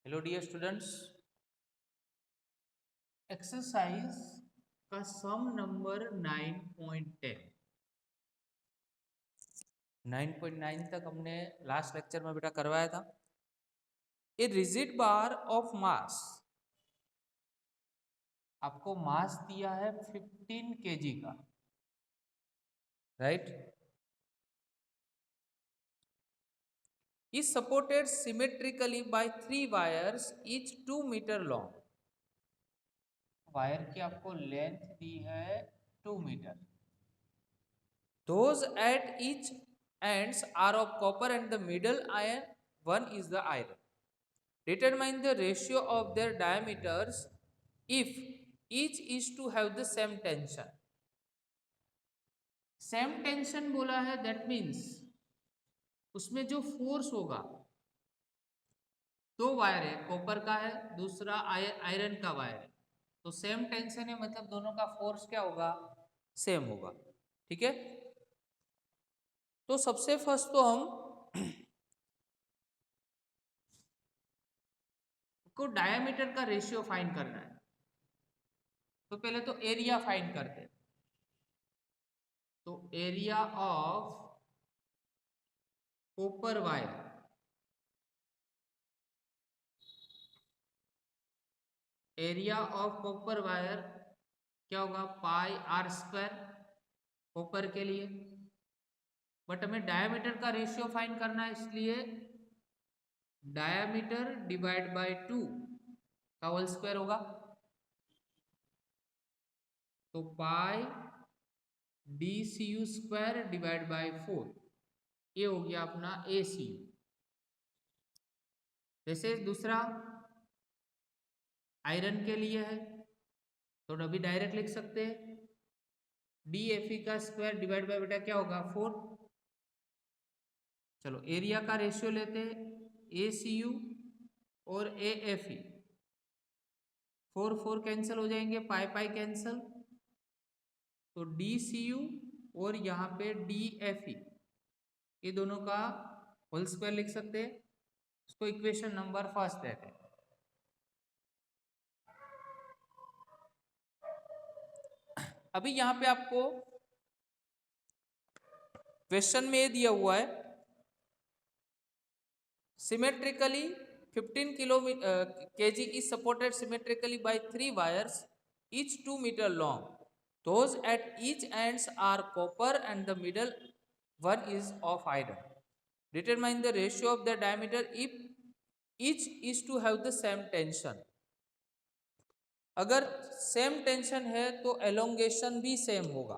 Hello dear students, exercise का सम number 9.10 9.9 तक हमने लास्ट लेक्चर में बेटा करवाया था। A rigid bar of mass, आपको मास दिया है 15 kg का, right. Is supported symmetrically by 3 wires each 2 metre long. Wire की आपको लेंथ दी है 2 metre. Those at each ends are of copper and the middle iron one is the iron. Determine the ratio of their diameters if each is to have the same tension. Same tension बोला है, that means उसमें जो force होगा, दो wire है, copper का है, दूसरा आयरन का वायर है, तो सेम टेंशन है, मतलब दोनों का फोर्स क्या होगा, सेम होगा। ठीक है, तो सबसे फर्स्ट तो हम को डायमीटर का रेशियो फाइंड करना है। तो पहले तो एरिया फाइंड करते हैं। तो area of copper wire, area of copper wire क्या होगा, पाई आर स्क्वायर कॉपर के लिए। बट हमें डायमीटर का रेशियो फाइंड करना है, इसलिए डायमीटर डिवाइड बाय 2 का होल स्क्वायर होगा। तो pi D C U square divide by 4, ये हो गया अपना ए सी यू। जैसे दूसरा आयरन के लिए है, तो अभी डायरेक्ट लिख सकते हैं, डी एफ ई का स्क्वायर डिवाइड बाय बेटा क्या होगा, 4। चलो एरिया का रेशियो लेते हैं, ए सी यू और ए एफ ई, 4 4 कैंसिल हो जाएंगे, पाई पाई कैंसिल, तो डी सी यू और यहाँ पे डी एफ ई, ये दोनों का होल स्क्वायर लिख सकते हैं। इसको इक्वेशन नंबर फर्स्ट देते हैं। अभी यहाँ पे आपको क्वेश्चन में ये दिया हुआ है, symmetrically 15 kg is supported symmetrically by 3 wires each 2 meter long. Those at each ends are copper and the middle one is of iron. Determine the ratio of the diameter if each is to have the same tension. अगर same tension है तो elongation भी same होगा।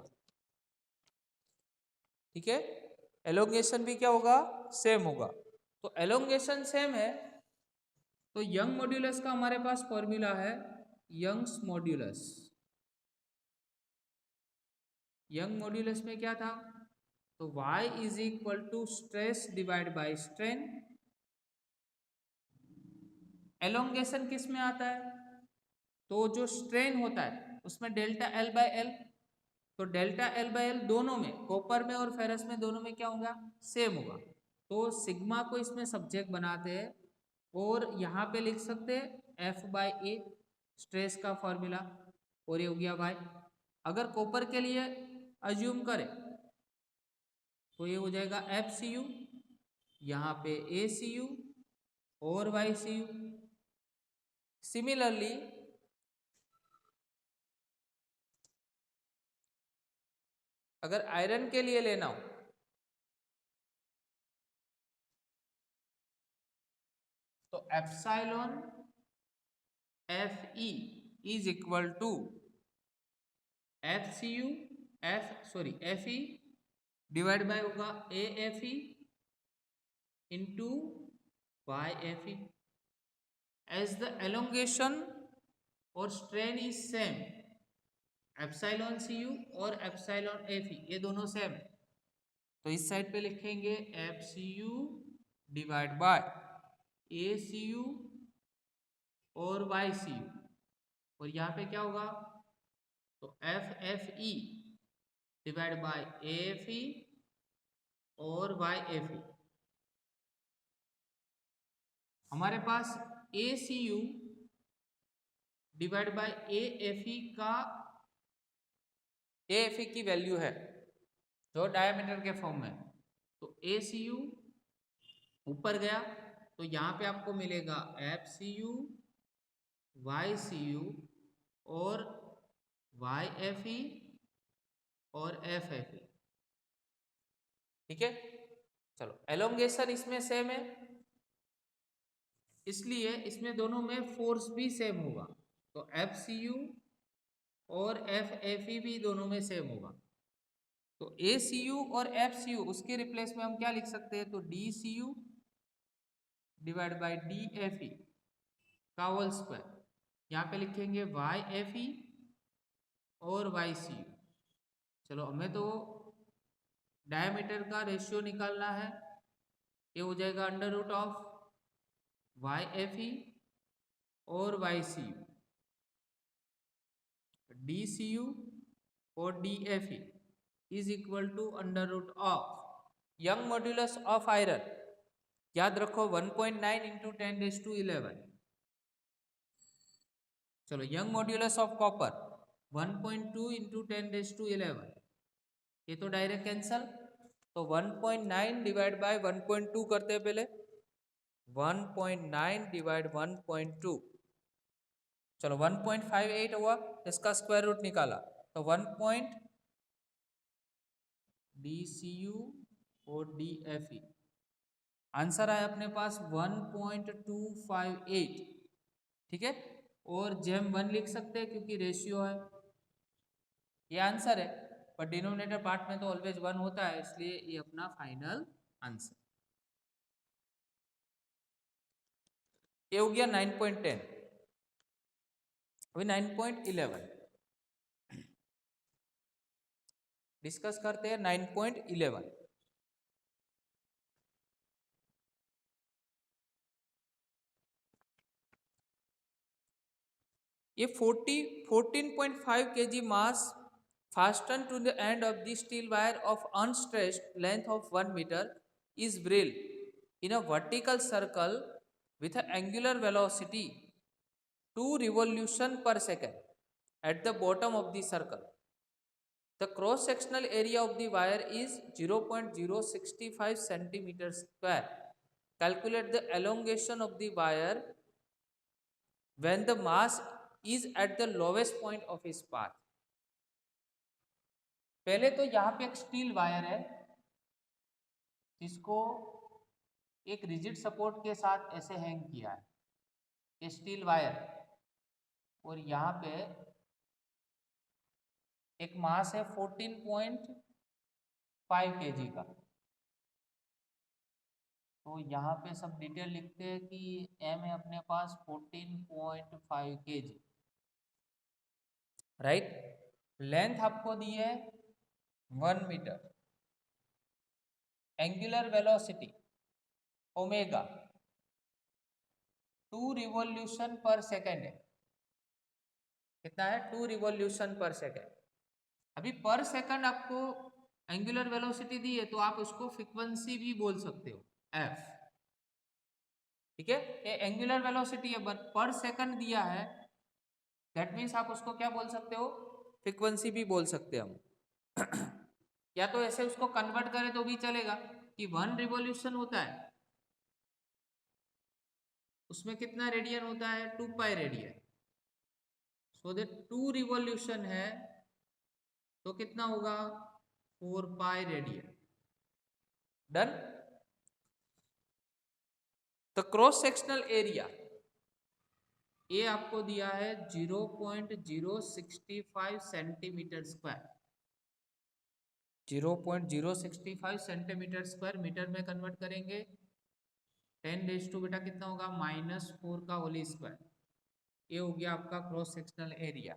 ठीक है, elongation भी क्या होगा, सेम होगा। तो एलोंगेशन सेम है तो यंग मॉड्यूलस का हमारे पास फॉर्मूला है, यंग्स मॉड्यूलस। यंग मॉड्यूलस में क्या था, तो y is equal to stress divide by strain. Elongation किस में आता है, तो जो स्ट्रेन होता है उसमें डेल्टा एल बाय एल, तो डेल्टा एल बाय एल दोनों में, कॉपर में और फेरस में, दोनों में क्या होगा, सेम होगा। तो सिग्मा को इसमें सब्जेक्ट बनाते हैं और यहाँ पे लिख सकते हैं एफ बाय ए स्ट्रेस का फॉर्मूला, और ये हो गया वाई। अगर कॉपर के लिए अज्यूम करें तो ये हो जाएगा एफ सी यू, यहाँ पे ए सी यू और वाई सी यू। सिमिलरली अगर आयरन के लिए लेना हो तो epsilon F E is equal to F C U F E divide by होगा A F E into Y F E. As the elongation और strain is same, epsilon C U और epsilon F E ये दोनों same है, तो इस side पे लिखेंगे F C U divide by A C U और वाई सी यू, और यहाँ पे क्या होगा, तो F F E divide by A F ई और वाई एफ ई। हमारे पास ACU डिवाइड बाय AFE का AFE की वैल्यू है जो डायमीटर के फॉर्म में, तो ACU ऊपर गया तो यहाँ पे आपको मिलेगा FCU, YCU और YFE और FFE। ठीक है, चलो एलोंगेशन इसमें सेम है, इसलिए इसमें दोनों में फोर्स भी सेम होगा, तो FCU और FFE भी दोनों में सेम होगा। तो ACU और FCU उसके रिप्लेस में हम क्या लिख सकते हैं, तो DCU डिवाइड बाय DFE का होल स्क्वायर, यहाँ पे लिखेंगे YFE और YCU। चलो हमें तो डायमीटर का रेशियो निकालना है, ये हो जाएगा अंडर रूट ऑफ YFE और YCU, DCU और DFE is equal to under root of Young modulus of iron, याद रखो 1.9 इंटू 10⁻11। चलो Young modulus of copper 1.2 into 10⁻11, ये तो डायरेक्ट कैंसल, तो 1.9 डिवाइड बाय 1.2 करते हैं पहले, 1.9 डिवाइड 1.2, चलो 1.58 हुआ, इसका स्क्वायर रूट निकाला तो 1. DCU और DFE आंसर आया अपने पास 1.258। ठीक है, और जेम 1 लिख सकते हैं क्योंकि रेशियो है, ये आंसर है, पर डिनोमिनेटर पार्ट में तो ऑलवेज 1 होता है, इसलिए ये अपना फाइनल आंसर। ये हो गया 9.10। अभी 9.11 डिस्कस करते हैं। 9.11 ये 14.5 kg mass fastened to the end of the steel wire of unstretched length of 1 meter is drilled in a vertical circle with an angular velocity 2 revolution per second at the bottom of the circle. The cross sectional area of the wire is 0.065 centimeters square. Calculate the elongation of the wire when the mass is at the lowest point of its path. पहले तो यहाँ पे एक steel wire है जिसको एक rigid support के साथ ऐसे हैंग किया है, ये स्टील वायर, और यहाँ पे एक मास है 14.5 kg का। तो यहाँ पे सब डिटेल लिखते हैं कि m है अपने पास 14.5 kg, राइट। लेंथ आपको दी है 1 metre, angular velocity omega 2 revolution per second है, कितना है 2 रिवॉल्यूशन पर सेकेंड। अभी पर सेकंड आपको एंगुलर वेलोसिटी दी है तो आप उसको फ्रीक्वेंसी भी बोल सकते हो f, ठीक है। ये एंगुलर वेलोसिटी है बट पर सेकंड दिया है, दैट मीन्स आप उसको क्या बोल सकते हो, फ्रीक्वेंसी भी बोल सकते हैं हम या तो ऐसे उसको कन्वर्ट करें तो भी चलेगा कि 1 रिवॉल्यूशन होता है उसमें कितना रेडियन होता है 2 pi radian, so that 2 revolution है तो कितना होगा 4 pi radian. Done. The cross sectional area ये आपको दिया है 0.065 centimetre square, 0.065 centimetre square metre में कन्वर्ट करेंगे 10⁻² बेटा कितना होगा -4 का होल स्क्वायर, ये हो गया आपका cross sectional area.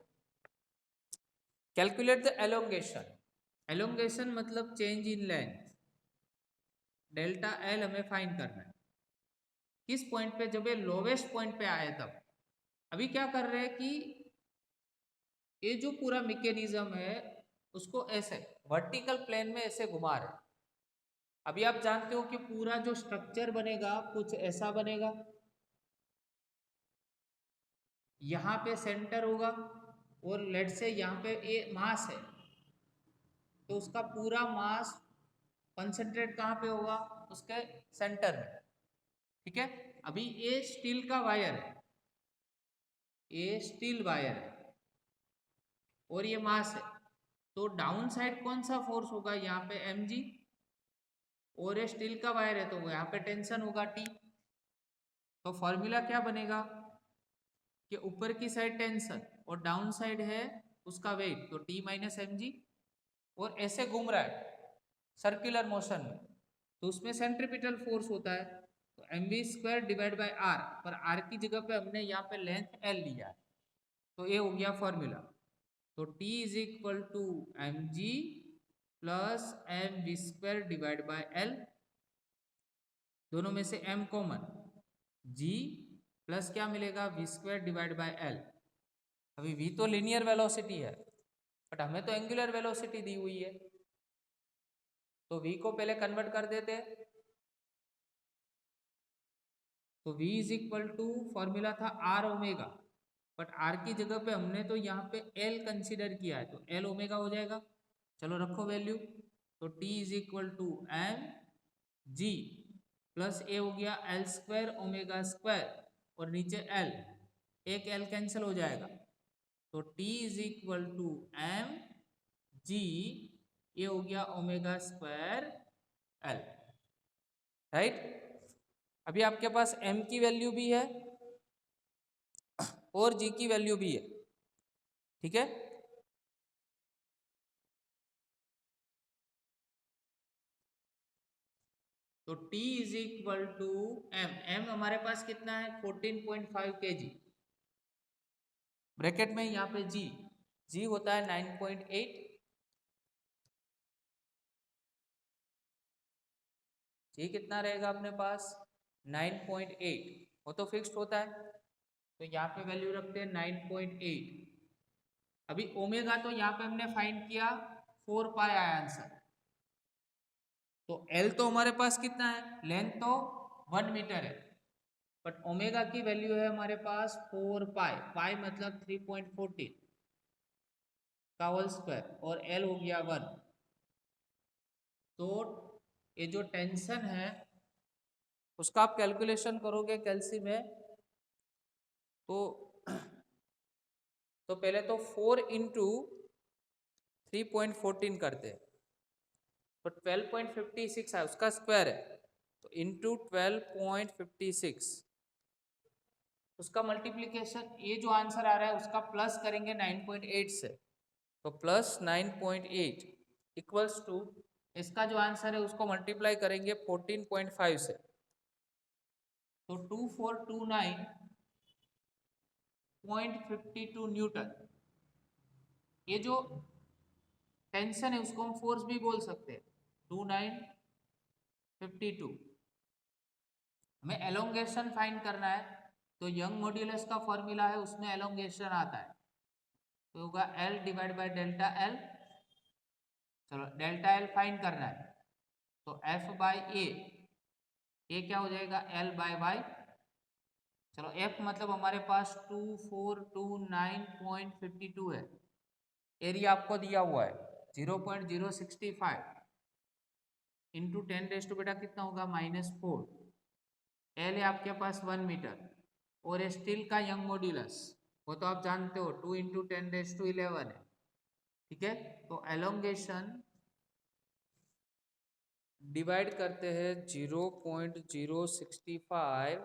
Calculate the elongation, elongation मतलब change in length, delta L हमें फाइंड करना है किस पॉइंट पे, जब ये लोवेस्ट पॉइंट पे आए तब। अभी क्या कर रहे हैं कि ये जो पूरा मैकेनिज्म है उसको ऐसे वर्टिकल प्लेन में ऐसे घुमा रहे। अभी आप जानते हो कि पूरा जो स्ट्रक्चर बनेगा कुछ ऐसा बनेगा, यहाँ पे सेंटर होगा और लेट से यहाँ पे ए मास है, तो उसका पूरा मास कंसंट्रेट कहाँ पे होगा, उसके सेंटर में। ठीक है, अभी ये स्टील का वायर है, ये स्टील वायर है और ये मास है, तो डाउन साइड कौन सा फोर्स होगा, यहाँ पे mg, और ये स्टील का वायर है तो यहाँ पे टेंशन होगा T। तो फॉर्मूला क्या बनेगा कि ऊपर की साइड टेंशन और डाउन साइड है उसका वेट, तो T माइनस mg, और ऐसे घूम रहा है सर्कुलर मोशन में, तो उसमें सेंट्रीपिटल फोर्स होता है, तो mv square divide bye r, पर r की जगह पे हमने यहाँ पे लेंथ l लिया है, तो ये हो गया फॉर्मूला। तो T is equal to mg plus mv square divide by l, दोनों में से m कॉमन, g प्लस क्या मिलेगा v square divide by l। अभी v तो लीनियर वेलोसिटी है बट हमें तो एंगुलर वेलोसिटी दी हुई है, तो v को पहले कन्वर्ट कर देते हैं, तो v is equal to formula था r ओमेगा, बट r की जगह पे हमने तो यहाँ पे l कंसीडर किया है, तो l ओमेगा हो जाएगा। चलो रखो वैल्यू, तो t is equal to M G plus A हो गया एल स्क्वायर ओमेगा स्क्वायर, और नीचे l, एक l कैंसिल हो जाएगा, तो t is equal to M G, ये हो गया ओमेगा स्क्वायर l, राइट। अभी आपके पास m की वैल्यू भी है और g की वैल्यू भी है, ठीक है। तो T is equal to m हमारे पास कितना है 14.5 kg, ब्रैकेट में यहाँ पे g होता है 9.8, जी कितना रहेगा अपने पास 9.8, वो तो फिक्स्ड होता है, तो यहाँ पे वैल्यू रखते हैं 9.8। अभी ओमेगा तो यहाँ पे हमने फाइंड किया 4 पाई आया आंसर, तो L तो हमारे पास कितना है, लेंथ तो 1 मीटर है, बट ओमेगा की वैल्यू है हमारे पास 4 पाई, पाई मतलब 3.14 का होल स्क्वायर, और L हो गया 1, तो ये जो टेंशन है उसका आप कैलकुलेशन करोगे कैल्सी में, तो पहले तो 4 इंटू 3.14 करते हैं, तो 12.56 है, उसका स्क्वायर है, तो इंटू 12.56, उसका मल्टीप्लीकेशन, ये जो आंसर आ रहा है उसका प्लस करेंगे 9.8 से, तो प्लस 9.8 इक्वल्स टू, इसका जो आंसर है उसको मल्टीप्लाई करेंगे 14.5 से, तो 2429.52 न्यूटन। ये जो टेंशन है उसको हम फोर्स भी बोल सकते हैं, 2952। हमें एलोंगेशन फाइंड करना है, तो यंग मॉड्यूलस का फॉर्मूला है उसमें एलोंगेशन आता है, तो होगा L divide by delta L। चलो डेल्टा L फाइंड करना है, तो F बाई ए क्या हो जाएगा L बाय वाई। चलो F मतलब हमारे पास 2429.52 है, एरिया आपको दिया हुआ है 0.065 इंटू 10 बेटा कितना होगा -4, L है आपके पास 1 मीटर, और स्टील का यंग मॉड्यूलस वो तो आप जानते हो 2 इंटू 10⁻11 है, ठीक है। तो एलोंगेशन डिवाइड करते हैं 0.065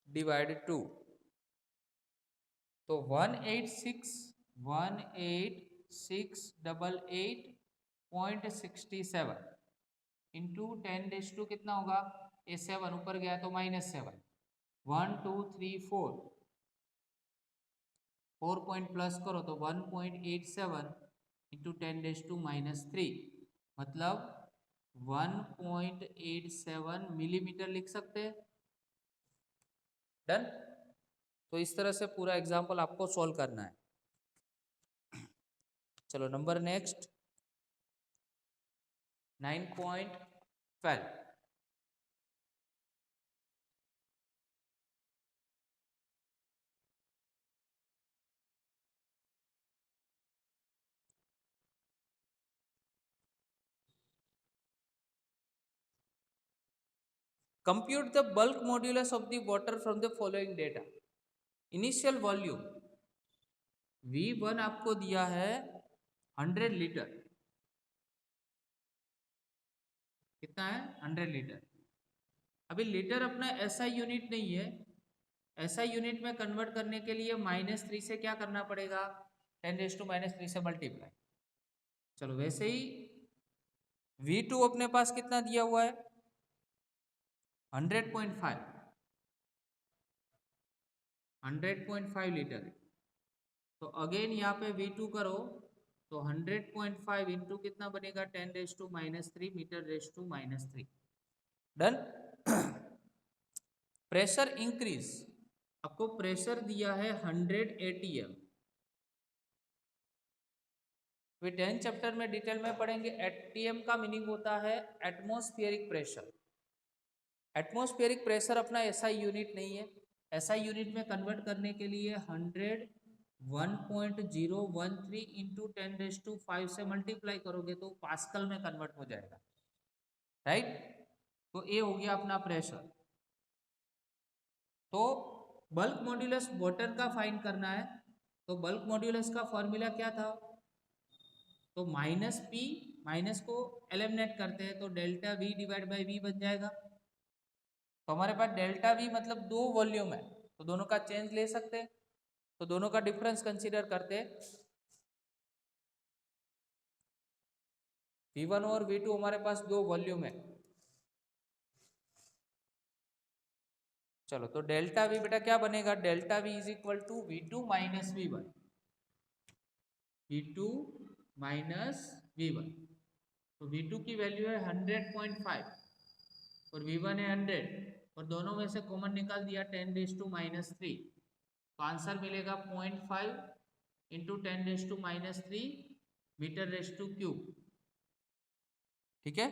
डिवाइड 2, तो 186,186,88.67 इंटू 10⁻2 कितना होगा, ये 7 ऊपर गया तो -7, 1 2 3 4 पॉइंट प्लस करो तो 1.87 इंटू 10⁻³ मतलब 1.87 मिलीमीटर लिख सकते हैं। डन। तो इस तरह से पूरा एग्जाम्पल आपको सॉल्व करना है। चलो number next 9.12, compute the bulk modulus of the water from the following data. Initial volume V1 आपको दिया है 100 लीटर, कितना है 100 लीटर। अभी लीटर अपना SI यूनिट नहीं है, SI यूनिट में कन्वर्ट करने के लिए -3 से क्या करना पड़ेगा, 10⁻³ से मल्टीप्लाई। चलो वैसे ही V2 अपने पास कितना दिया हुआ है 100.5 लीटर है। तो अगेन यहाँ पे V2 करो तो 100.5 इंटू कितना बनेगा 10⁻³ मीटर⁻⁻3। डन। प्रेशर इंक्रीज, आपको प्रेशर दिया है 100 ATM। वे 10 चैप्टर में डिटेल में पढ़ेंगे। ATM का मीनिंग होता है एटमॉस्फेरिक प्रेशर। एटमॉस्फेरिक प्रेशर अपना SI यूनिट नहीं है, SI यूनिट में कन्वर्ट करने के लिए 101.013 इंटू 10⁵ से मल्टीप्लाई करोगे तो पास्कल में कन्वर्ट हो जाएगा, राइट। तो ये हो गया अपना प्रेशर। तो बल्क मॉड्यूलस वाटर का फाइंड करना है, तो बल्क मॉड्यूलस का फॉर्मूला क्या था, तो -P, माइनस को एलिमिनेट करते हैं तो delta V divide by V बन जाएगा। तो हमारे पास डेल्टा V मतलब दो वॉल्यूम है, तो दोनों का चेंज ले सकते हैं, तो दोनों का डिफरेंस कंसीडर करते हैं। V1 और V2 हमारे पास दो वॉल्यूम है। चलो तो डेल्टा V बेटा क्या बनेगा, delta V is equal to V2 minus V1, V2 minus V1। तो V2 की वैल्यू है 100.5 और V1 है 100, और दोनों में से कॉमन निकाल दिया 10⁻³ तो आंसर मिलेगा 0.5 इंटू 10⁻³ मीटर⁻³। ठीक है।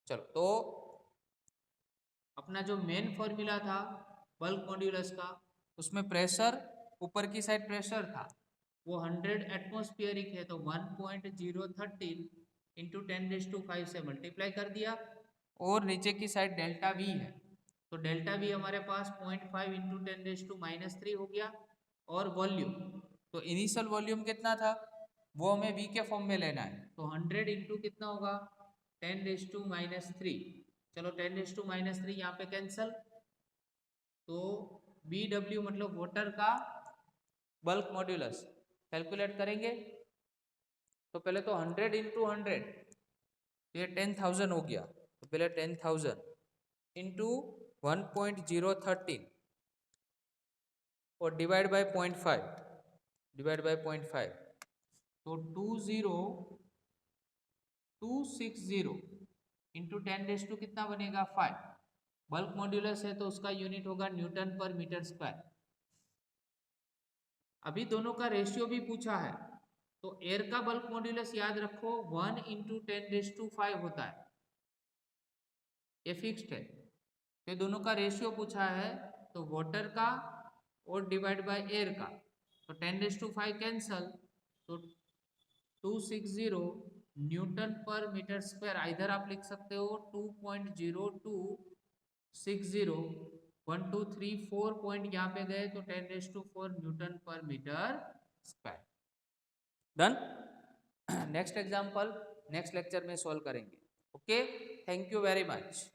चलो तो अपना जो मेन फॉर्मूला था बल्क मॉड्यूलस का, उसमें प्रेशर ऊपर की साइड प्रेशर था वो 100 एटमॉस्फेरिक है, तो 1.013 इंटू 10⁵ से मल्टीप्लाई कर दिया, और नीचे की साइड डेल्टा V है तो डेल्टा V हमारे पास 0.5 इंटू 10⁻³ हो गया। और वॉल्यूम, तो इनिशियल वॉल्यूम कितना था वो हमें V के फॉर्म में लेना है, तो 100 इंटू कितना होगा 10⁻³ चलो 10⁻³ यहाँ पे कैंसल, तो BW मतलब वाटर का बल्क मॉड्यूलस कैलकुलेट करेंगे। तो पहले तो 100 इंटू 100 ये 10,000 हो गया, तो पहले 10,000 इंटू 1.013 और डिवाइड बाय 0.5 तो 20260 इंटू 10⁻² कितना बनेगा 5। बल्क मॉड्यूलस है तो उसका यूनिट होगा न्यूटन पर मीटर स्क्वायर। अभी दोनों का रेशियो भी पूछा है, तो एयर का बल्क मॉड्यूलस याद रखो 1 इंटू 10⁵ होता है, ये फिक्स्ड है। तो दोनों का रेशियो पूछा है, तो वाटर का और डिवाइड बाय एयर का, तो 10⁵ कैंसल, तो 260 न्यूटन पर मीटर स्क्वायर, इधर आप लिख सकते हो 2.0260 1 2 3 4 पॉइंट यहाँ पे गए तो 10⁴ newton per metre square. Done. Next example next lecture में सॉल्व करेंगे। Okay, thank you very much.